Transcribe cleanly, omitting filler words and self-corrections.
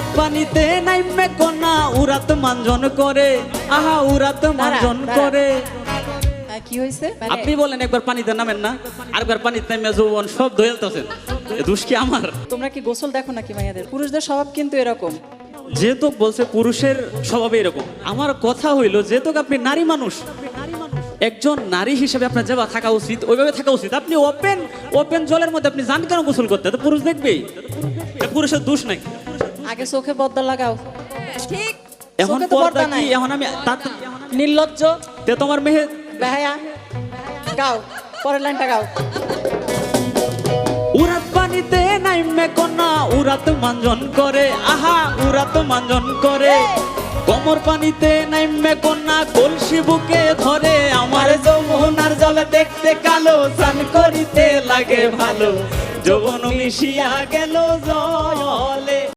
উরাত পানিতে নাইমে কন্যা উরাত মানজন করে, আহা উরাত মানজন করে। কি হয়েছে? আপনি বলেন একবার পানিতে নামেন না, আরেকবার পানিতে নামে যৌবন সব ধুয়েলতেছেন, দোষ কি আমার? তোমরা কি গোসল দেখো নাকি মাইয়াদের? পুরুষদের স্বভাব কিন্তু এরকম। যেহেতু বলছে পুরুষের স্বভাবে এরকম, আমার কথা হইলো যেহেতু আপনি নারী মানুষ, একজন নারী হিসেবে আপনার যেভাবে থাকা উচিত ওইভাবে থাকা উচিত। আপনি ওপেন ওপেন জলের মধ্যে আপনি যান কেন গোসল করতে? তো পুরুষ দেখবেই, পুরুষের দোষ নাই। আগে চোখে পর্দা লাগাও। ঠিক। এখন চোখে তো পর্দা পর্দা কি? নাই। এখন আমি নির্লজ্জ তে তোমার মেয়ে বেহায়া। গাও পরের লাইনটা গাও। উরাত পানিতে নাইমে কন্যা উরাত মানজন করে, আহা উরাত মানজন করে। কোমর পানিতে নাইমে কন্যা কলসি বুকে ধরে, আমার যমুনার জল দেখতে কালো, স্নান করিতে লাগে ভালো, যৌবন মিশিয়া গেল জলে।